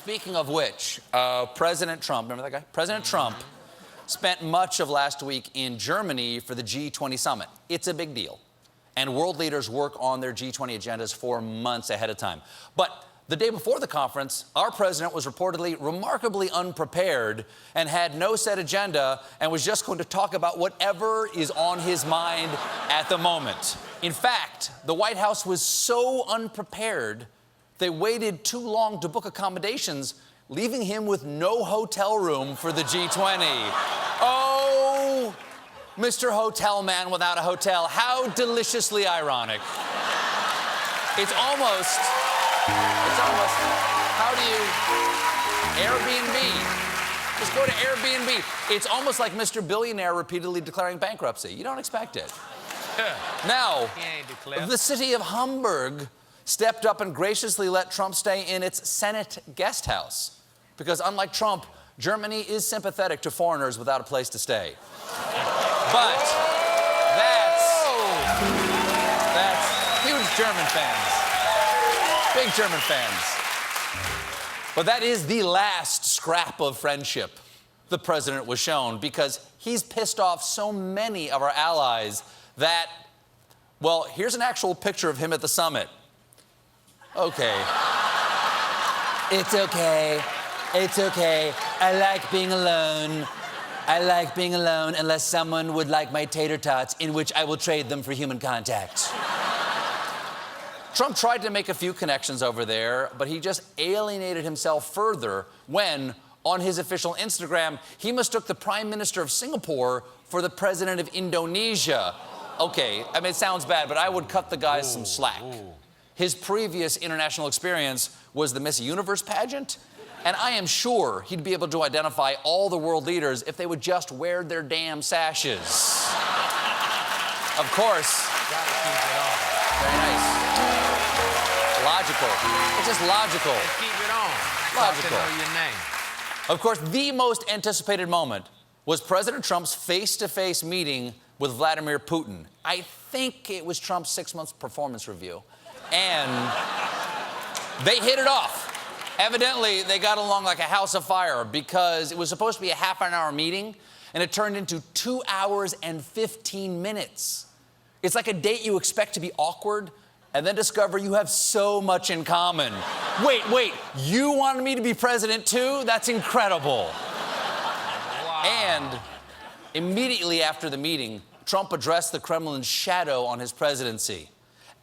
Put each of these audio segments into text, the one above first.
Speaking of which, President Trump, remember that guy? President Trump spent much of last week in Germany for the G20 summit. It's a big deal. And world leaders work on their G20 agendas for months ahead of time. But the day before the conference, our president was reportedly remarkably unprepared and had no set agenda and was just going to talk about whatever is on his mind at the moment. In fact, the White House was so unprepared, they waited too long to book accommodations, leaving him with no hotel room for the G20. Oh, Mr. Hotel Man without a hotel. How deliciously ironic. It's almost, how do you, Airbnb. Just go to Airbnb. It's almost like Mr. Billionaire repeatedly declaring bankruptcy. You don't expect it. Now, the city of Hamburg stepped up and graciously let Trump stay in its Senate guest house. Because unlike Trump, Germany is sympathetic to foreigners without a place to stay. But that's huge German fans. Big German fans. But that is the last scrap of friendship the president was shown, because he's pissed off so many of our allies that, well, here's an actual picture of him at the summit. Okay. It's okay. It's okay. I like being alone. I like being alone unless someone would like my tater tots, in which I will trade them for human contact. Trump tried to make a few connections over there, but he just alienated himself further when, on his official Instagram, he mistook the Prime Minister of Singapore for the President of Indonesia. Okay, I mean, it sounds bad, but I would cut the guy some slack. His previous international experience was the Miss Universe pageant, and I am sure he'd be able to identify all the world leaders if they would just wear their damn sashes. Of course. Gotta keep it on. Very nice. Logical. It's just logical. Keep it on. Logical. Know your name. Of course, the most anticipated moment was President Trump's face-to-face meeting with Vladimir Putin. I think it was Trump's 6-month performance review. And they hit it off. Evidently, they got along like a house of fire, because it was supposed to be a half-an-hour meeting, and it turned into 2 hours and 15 minutes. It's like a date you expect to be awkward, and then discover you have so much in common. Wait, you wanted me to be president too? That's incredible. Wow. And immediately after the meeting, Trump addressed the Kremlin's shadow on his presidency.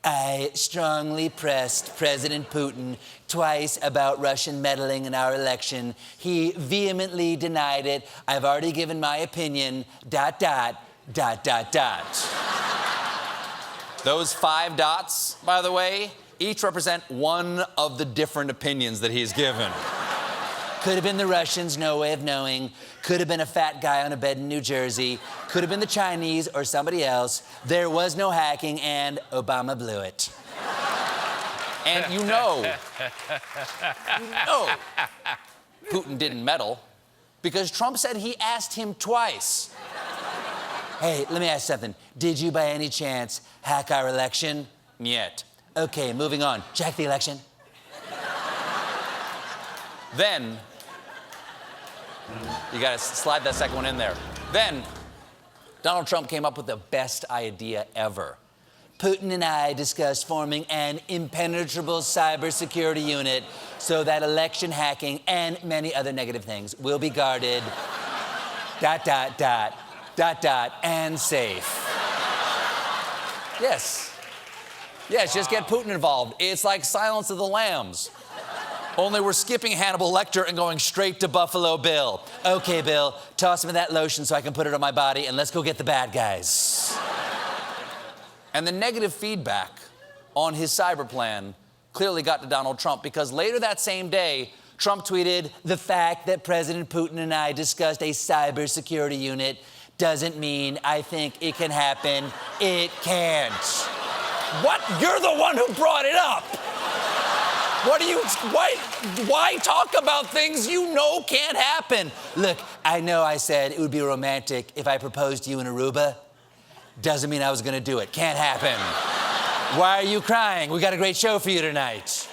I strongly pressed President Putin twice about Russian meddling in our election. He vehemently denied it. I've already given my opinion, ... Those 5 dots, by the way, each represent one of the different opinions that he's given. Could have been the Russians, no way of knowing. Could have been a fat guy on a bed in New Jersey. Could have been the Chinese or somebody else. There was no hacking, and Obama blew it. And you know, Putin didn't meddle, because Trump said he asked him twice. Hey, let me ask something. Did you, by any chance, hack our election? Yet. Okay, moving on. Check the election. Then, you gotta slide that second one in there. Then, Donald Trump came up with the best idea ever. Putin and I discussed forming an impenetrable cybersecurity unit so that election hacking and many other negative things will be guarded, ... and safe. Yes, just get Putin involved. It's like Silence of the Lambs. Only we're skipping Hannibal Lecter and going straight to Buffalo Bill. Okay, Bill, toss me that lotion so I can put it on my body, and let's go get the bad guys. And the negative feedback on his cyber plan clearly got to Donald Trump, because later that same day, Trump tweeted, "The fact that President Putin and I discussed a cybersecurity unit doesn't mean I think it can happen. It can't." What? You're the one who brought it up. Why talk about things you know can't happen? Look, I know I said it would be romantic if I proposed to you in Aruba. Doesn't mean I was gonna do it. Can't happen. Why are you crying? We got a great show for you tonight.